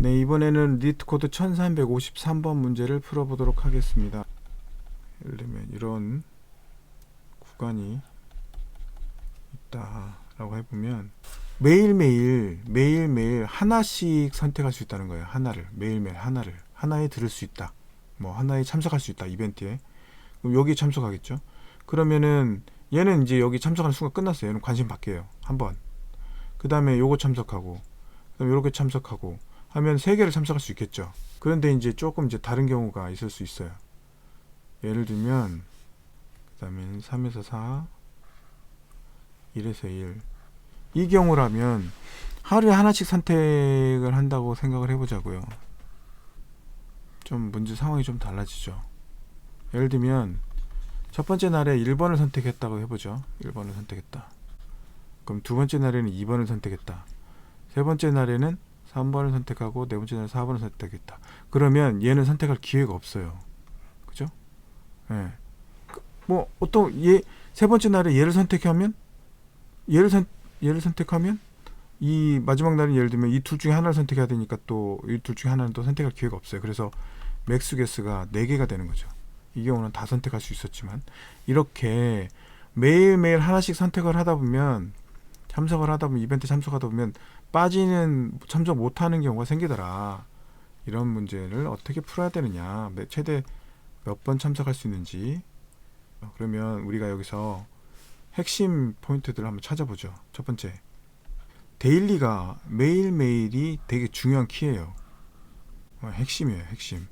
네, 이번에는 리트 코드 1353번 문제를 풀어보도록 하겠습니다. 예를 들면 이런 구간이 있다라고 해보면 매일매일 하나씩 선택할 수 있다는 거예요. 매일매일 하나에 들을 수 있다. 뭐 하나에 참석할 수 있다. 이벤트에. 그럼 여기 참석하겠죠. 그러면은 얘는 이제 여기 참석하는 순간 끝났어요. 얘는 관심 밖이에요. 한번. 그 다음에 요거 참석하고, 그다음에 요렇게 참석하고 하면 3개를 참석할 수 있겠죠. 그런데 이제 조금 이제 다른 경우가 있을 수 있어요. 예를 들면 그 다음에 3에서 4, 1에서 1. 이 경우라면 하루에 하나씩 선택을 한다고 생각을 해보자고요. 좀 문제 상황이 좀 달라지죠. 예를 들면 첫 번째 날에 1번을 선택했다고 해보죠. 1번을 선택했다. 그럼 두 번째 날에는 2번을 선택했다. 세 번째 날에는 3번을 선택하고 네 번째 날에 4번을 선택했다. 그러면 얘는 선택할 기회가 없어요. 그죠? 예. 뭐 어떤 세 번째 날에 얘를 선택하면 얘를 선택하면 이 마지막 날은 예를 들면 이 둘 중에 하나를 선택해야 되니까 또 이 둘 중에 하나는 또 선택할 기회가 없어요. 그래서 맥스 개수가 4개가 되는 거죠. 이 경우는 다 선택할 수 있었지만 이렇게 매일매일 하나씩 선택을 하다 보면 이벤트 참석하다 보면 참석 못하는 경우가 생기더라. 이런 문제를 어떻게 풀어야 되느냐, 최대 몇 번 참석할 수 있는지. 그러면 우리가 여기서 핵심 포인트들을 한번 찾아보죠. 첫 번째, 데일리가 매일매일이 되게 중요한 키예요. 핵심이에요. 핵심.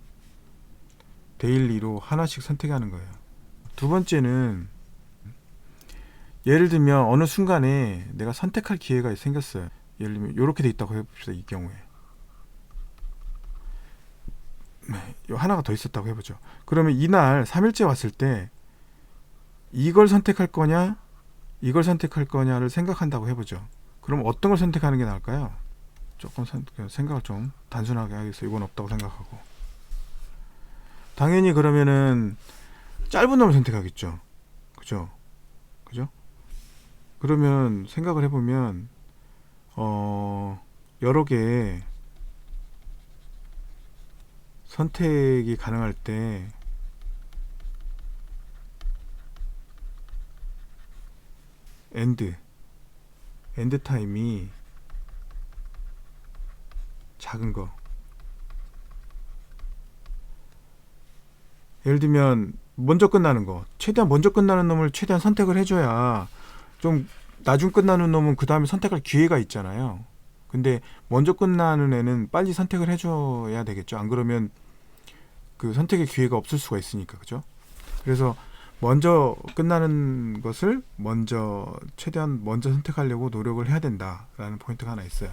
데일리로 하나씩 선택하는 거예요. 두 번째는 예를 들면 어느 순간에 내가 선택할 기회가 생겼어요. 예를 들면 이렇게 돼 있다고 해봅시다. 이 경우에 하나가 더 있었다고 해보죠. 그러면 이날 3일째 왔을 때 이걸 선택할 거냐 이걸 선택할 거냐를 생각한다고 해보죠. 그럼 어떤 걸 선택하는 게 나을까요? 조금 생각을 좀 단순하게 하겠어요. 이건 없다고 생각하고, 당연히 그러면은 짧은 놈을 선택하겠죠. 그죠? 그러면 생각을 해보면 여러 개의 선택이 가능할 때 엔드 타임이 작은 거, 예를 들면 먼저 끝나는 거, 최대한 먼저 끝나는 놈을 최대한 선택을 해줘야 좀 나중 끝나는 놈은 그 다음에 선택할 기회가 있잖아요. 근데 먼저 끝나는 애는 빨리 선택을 해줘야 되겠죠. 안 그러면 그 선택의 기회가 없을 수가 있으니까. 그죠? 그래서 먼저 끝나는 것을 최대한 먼저 선택하려고 노력을 해야 된다라는 포인트가 하나 있어요.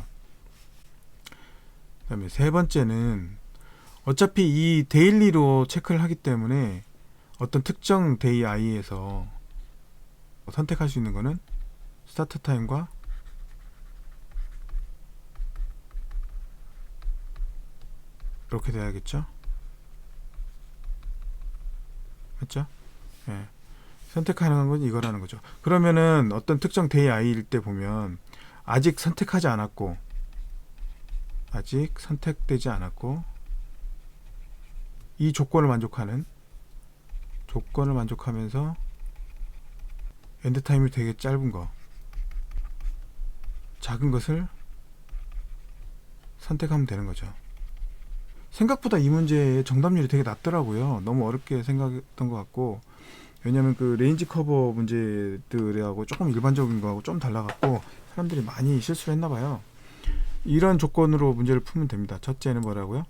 그 다음에 세 번째는 어차피 이 데일리로 체크를 하기 때문에 어떤 특정 데이 i에서 선택할 수 있는 거는 스타트 타임과 이렇게 돼야겠죠. 맞죠? 예. 선택 가능한 건 이거라는 거죠. 그러면은 어떤 특정 데이 i일 때 보면 아직 선택되지 않았고 이 조건을 만족하면서 엔드 타임이 되게 짧은 거, 작은 것을 선택하면 되는 거죠. 생각보다 이 문제의 정답률이 되게 낮더라고요. 너무 어렵게 생각했던 것 같고, 왜냐면 그 레인지 커버 문제들하고 조금 일반적인 거하고 좀 달라갖고 사람들이 많이 실수를 했나 봐요. 이런 조건으로 문제를 풀면 됩니다. 첫째는 뭐라고요?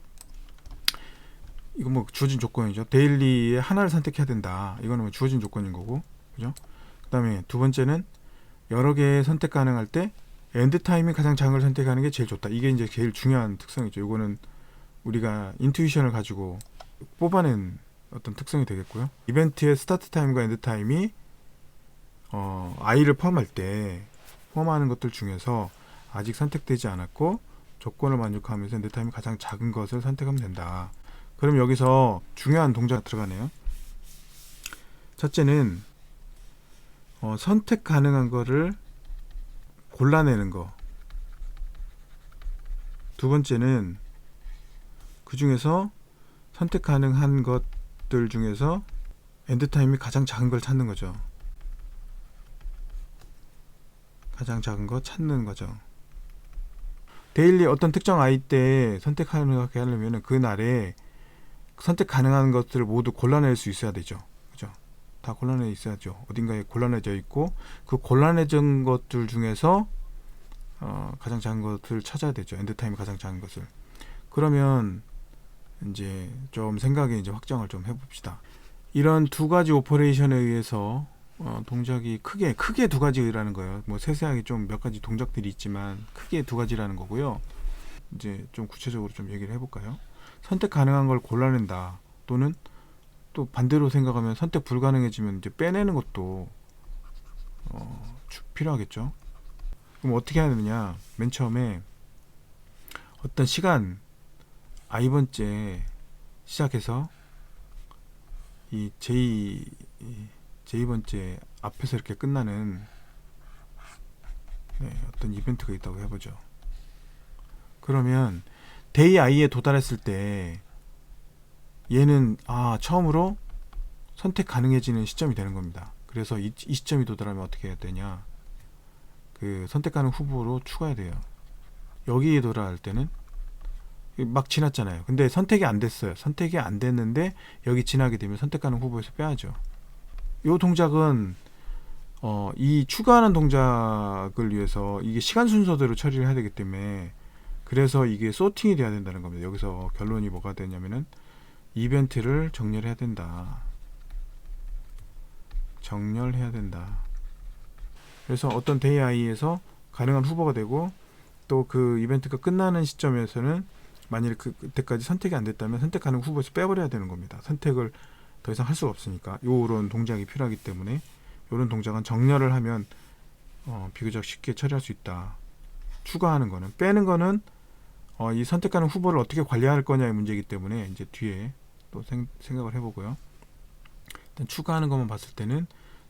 이거 뭐 주어진 조건이죠. 데일리에 하나를 선택해야 된다. 이거는 뭐 주어진 조건인 거고, 그죠? 그 다음에 두 번째는 여러 개 선택 가능할 때 엔드 타임이 가장 작은 걸 선택하는 게 제일 좋다. 이게 이제 제일 중요한 특성이죠. 이거는 우리가 인투이션을 가지고 뽑아낸 어떤 특성이 되겠고요. 이벤트의 스타트 타임과 엔드 타임이 i를 포함하는 것들 중에서 아직 선택되지 않았고 조건을 만족하면서 엔드 타임이 가장 작은 것을 선택하면 된다. 그럼 여기서 중요한 동작이 들어가네요. 첫째는 선택 가능한 거를 골라내는 거. 두 번째는 그 중에서 선택 가능한 것들 중에서 엔드 타임이 가장 작은 걸 찾는 거죠. 가장 작은 거 찾는 거죠. 데일리 어떤 특정 아이 때 선택하게 하려면 그 날에 선택 가능한 것들을 모두 골라낼 수 있어야 되죠. 그죠? 다 골라내 있어야죠. 어딘가에 골라내져 있고 그 골라내진 것들 중에서 가장 작은 것을 찾아야 되죠. 엔드 타임이 가장 작은 것을. 그러면 이제 좀 생각에 이제 확장을 좀 해봅시다. 이런 두 가지 오퍼레이션에 의해서 동작이 크게 두 가지라는 거예요. 뭐 세세하게 좀 몇 가지 동작들이 있지만 크게 두 가지라는 거고요. 이제 좀 구체적으로 좀 얘기를 해볼까요? 선택 가능한 걸 골라낸다. 또는 또 반대로 생각하면 선택 불가능해지면 이제 빼내는 것도 필요하겠죠. 그럼 어떻게 해야 되느냐? 맨 처음에 어떤 시간 I번째 시작해서 이 J번째 앞에서 이렇게 끝나는 어떤 이벤트가 있다고 해보죠. 그러면 데이 I에 도달했을 때 얘는 처음으로 선택 가능해지는 시점이 되는 겁니다. 그래서 이 시점이 도달하면 어떻게 해야 되냐? 그 선택 가능 후보로 추가해야 돼요. 여기에 도달할 때는 막 지났잖아요. 근데 선택이 안 됐어요. 선택이 안 됐는데 여기 지나게 되면 선택 가능 후보에서 빼야죠. 이 동작은 이 추가하는 동작을 위해서 이게 시간 순서대로 처리를 해야 되기 때문에 그래서 이게 소팅이 돼야 된다는 겁니다. 여기서 결론이 뭐가 되냐면은 이벤트를 정렬해야 된다. 정렬해야 된다. 그래서 어떤 데이 I에서 가능한 후보가 되고 또 그 이벤트가 끝나는 시점에서는 만일 그때까지 선택이 안 됐다면 선택 가능 후보에서 빼버려야 되는 겁니다. 선택을 더 이상 할 수가 없으니까 요런 동작이 필요하기 때문에 요런 동작은 정렬을 하면 비교적 쉽게 처리할 수 있다. 추가하는 거는 빼는 거는 이 선택 가능 후보를 어떻게 관리할 거냐의 문제이기 때문에 이제 뒤에 또 생각을 해보고요. 일단 추가하는 것만 봤을 때는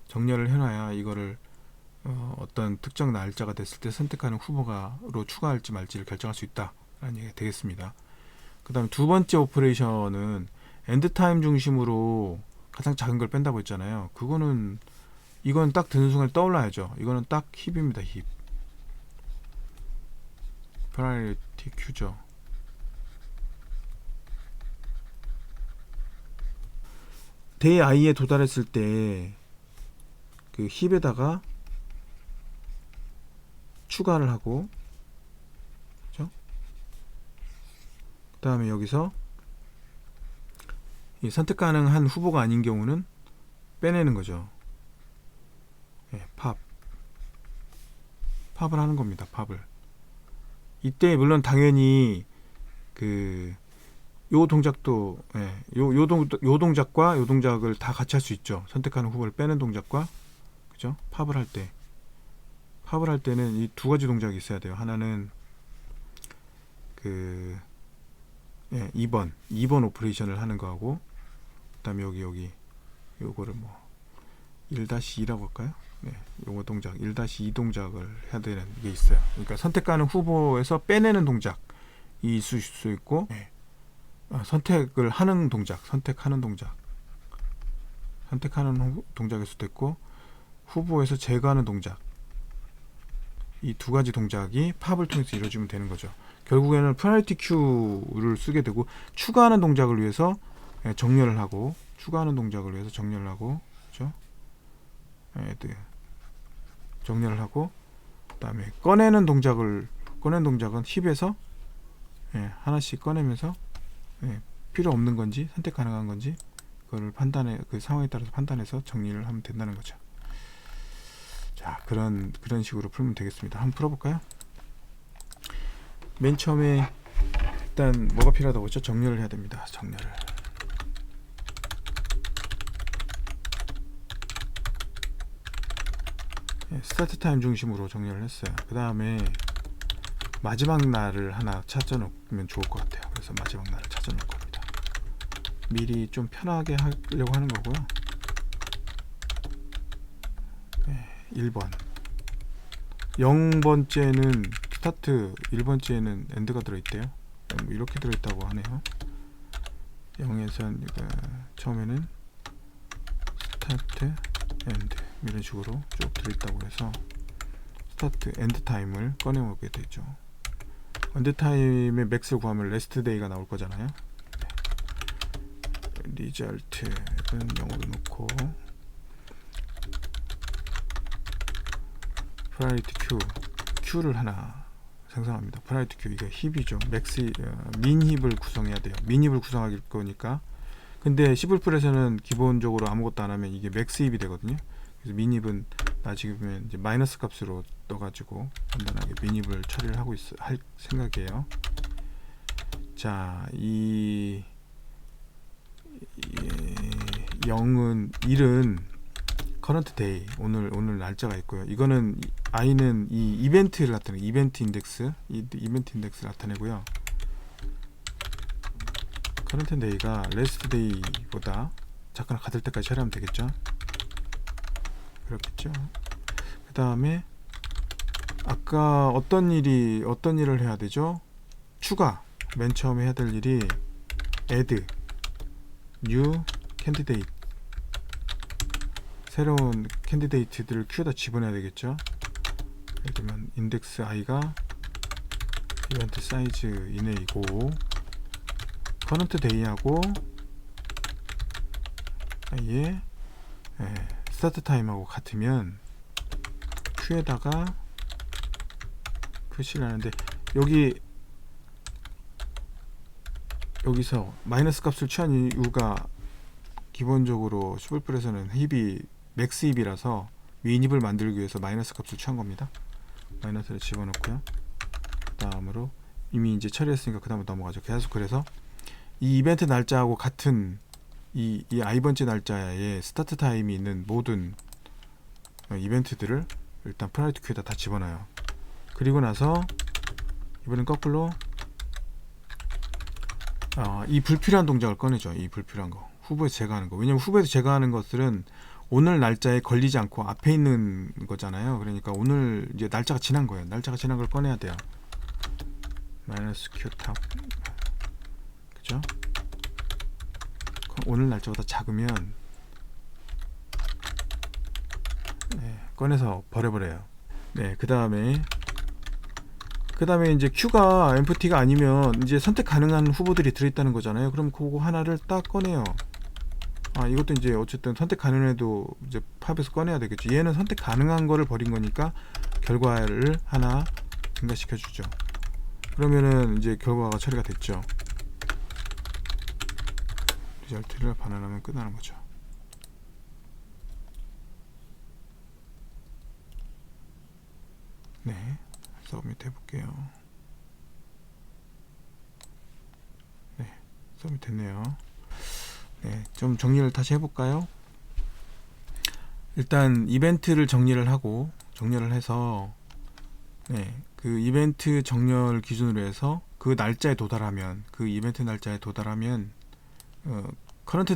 정렬을 해놔야 이거를 어떤 특정 날짜가 됐을 때 선택하는 후보가로 추가할지 말지를 결정할 수 있다라는 얘기가 되겠습니다. 그 다음에 두 번째 오퍼레이션은 엔드 타임 중심으로 가장 작은 걸 뺀다고 했잖아요. 이건 딱 드는 순간 떠올라야죠. 이거는 딱 힙입니다. 힙. 프라이어리티 큐죠. 데이 I에 도달했을 때 그 힙에다가 추가를 하고, 그렇죠? 그 다음에 여기서 이 선택 가능한 후보가 아닌 경우는 빼내는 거죠. 팝을 하는 겁니다. 팝을. 이때 물론 당연히 요 동작도 요 동작과 요 동작을 다 같이 할 수 있죠. 선택하는 후보를 빼는 동작과, 그죠? 팝을 할 때는 이 두 가지 동작이 있어야 돼요. 하나는 2번 오퍼레이션을 하는 거하고, 그 다음에 여기 요거를 뭐 1-2라고 할까요? 요거 동작 1-2 동작을 해야 되는 게 있어요. 그러니까 선택하는 후보에서 빼내는 동작이 있을 수 있고, 선택을 하는 동작, 선택하는 동작일 수도 있고, 후보에서 제거하는 동작, 이 두 가지 동작이 팝을 통해서 이루어지면 되는 거죠. 결국에는 프라이어리티 큐를 쓰게 되고, 추가하는 동작을 위해서 정렬을 하고, 그렇죠? 정렬을 하고, 그 다음에 꺼내는 동작은 힙에서 하나씩 꺼내면서 필요 없는 건지 선택 가능한 건지 그걸 그 상황에 따라서 판단해서 정리를 하면 된다는 거죠. 자, 그런 식으로 풀면 되겠습니다. 한번 풀어볼까요? 맨 처음에 일단 뭐가 필요하다고 했죠? 정렬을 해야 됩니다. 정렬을. 스타트 타임 중심으로 정렬을 했어요. 그 다음에 마지막 날을 하나 찾아놓으면 좋을 것 같아요. 그래서 마지막 날을 찾아놓을 겁니다. 미리 좀 편하게 하려고 하는 거고요. 1번 0번째는 스타트, 1번째는 엔드가 들어있대요. 이렇게 들어있다고 하네요. 0에서 처음에는 스타트 엔드 이런 식으로 쭉 들어있다고 해서 스타트 엔드 타임을 꺼내오게 되죠. 엔드 타임의 맥스를 구하면 레스트 데이가 나올 거잖아요. 리절트는 0으로 놓고 프라이어리티 큐를 하나 생성합니다. 프라이어리티 큐, 이게 힙이죠. 맥스 민 힙을 구성해야 돼요. 민 힙을 구성할 거니까. 근데 C++에서는 기본적으로 아무것도 안 하면 이게 맥스 힙이 되거든요. 그래서 민 힙은 나중에 이제 마이너스 값으로 떠가지고 간단하게 민 힙을 처리를 하고 할 생각이에요. 자, 이 0은 1은 current day, 오늘 날짜가 있고요. 이거는 i는 이 이벤트를 나타내, 이벤트 인덱스를 나타내고요. current day가 last day보다 잠깐 같을 때까지 처리하면 되겠죠. 그렇겠죠. 그 다음에 아까 어떤 일을 해야 되죠? 추가, 맨 처음에 해야 될 일이 add new candidate, 새로운 캔디데이트들을 큐에다 집어넣어야 되겠죠. 예를 들면 인덱스 i가 이벤트 사이즈 이내이고 current day하고 i의 스타트 타임하고 같으면 큐에다가 표시를 하는데, 여기서 마이너스 값을 취한 이유가 기본적으로 C++에서는 힙이 맥스 힙이라서 민 힙을 만들기 위해서 마이너스 값을 취한 겁니다. 마이너스를 집어넣고요. 그 다음으로 이미 이제 처리했으니까 그 다음으로 넘어가죠. 계속. 그래서 이 이벤트 날짜하고 같은 이 i번째 날짜에 스타트 타임이 있는 모든 이벤트들을 일단 프라이어리티 큐에다 다 집어넣어요. 그리고 나서 이번엔 거꾸로 이 불필요한 동작을 꺼내죠. 이 불필요한 거, 후보에서 제거하는 거. 왜냐면 후보에서 제거하는 것들은 오늘 날짜에 걸리지 않고 앞에 있는 거잖아요. 그러니까 오늘 이제 날짜가 지난 거예요. 날짜가 지난 걸 꺼내야 돼요. 마이너스 q 탑, 그죠? 오늘 날짜보다 작으면 꺼내서 버려버려요. 그 다음에 이제 Q가 empty가 아니면 이제 선택 가능한 후보들이 들어있다는 거잖아요. 그럼 그거 하나를 딱 꺼내요. 이것도 이제 어쨌든 선택 가능해도 이제 팝에서 꺼내야 되겠죠. 얘는 선택 가능한 거를 버린 거니까 결과를 하나 증가시켜 주죠. 그러면은 이제 결과가 처리가 됐죠. 리절트를 반환하면 끝나는 거죠. 네, 서밋 해볼게요. 네, 서밋 됐네요. 네, 좀 정리를 다시 해볼까요? 일단 이벤트를 정리를 해서 그 이벤트 정렬 기준으로 해서 그 날짜에 도달하면, 그 이벤트 날짜에 도달하면 current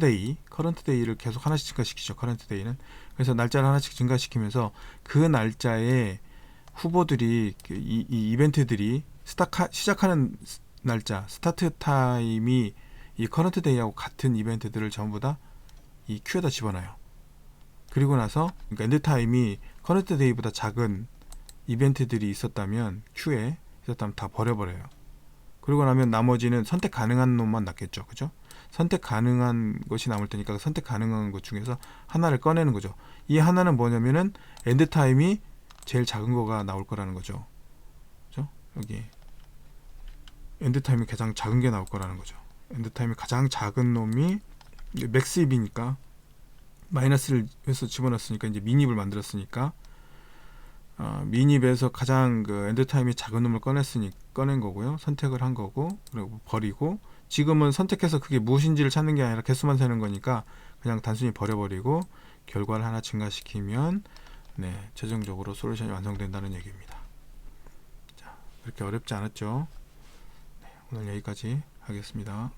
day를 계속 하나씩 증가시키죠. current day는. 그래서 날짜를 하나씩 증가시키면서 그 날짜에 후보들이 이 이벤트들이 시작하는 날짜, 스타트 타임이 이 current day하고 같은 이벤트들을 전부 다 이 큐에다 집어넣어요. 그리고 나서 그러니까 엔드 타임이 current day보다 작은 이벤트들이 있었다면, 큐에 있었다면 다 버려버려요. 그리고 나면 나머지는 선택 가능한 놈만 남겠죠. 그죠? 선택 가능한 것이 남을 테니까 그 선택 가능한 것 중에서 하나를 꺼내는 거죠. 이 하나는 뭐냐면은 엔드 타임이 제일 작은 거가 나올 거라는 거죠. 그죠? 여기 엔드 타임이 가장 작은 게 나올 거라는 거죠. 엔드 타임이 가장 작은 놈이 맥스 힙이니까, 마이너스를 해서 집어넣었으니까 이제 미닙을 만들었으니까 미닙에서 가장 그 엔드 타임이 작은 놈을 꺼낸 거고요. 선택을 한 거고, 그리고 버리고, 지금은 선택해서 그게 무엇인지를 찾는 게 아니라 개수만 세는 거니까 그냥 단순히 버려버리고 결과를 하나 증가시키면 최종적으로 솔루션이 완성된다는 얘기입니다. 자, 그렇게 어렵지 않았죠? 오늘 여기까지 하겠습니다.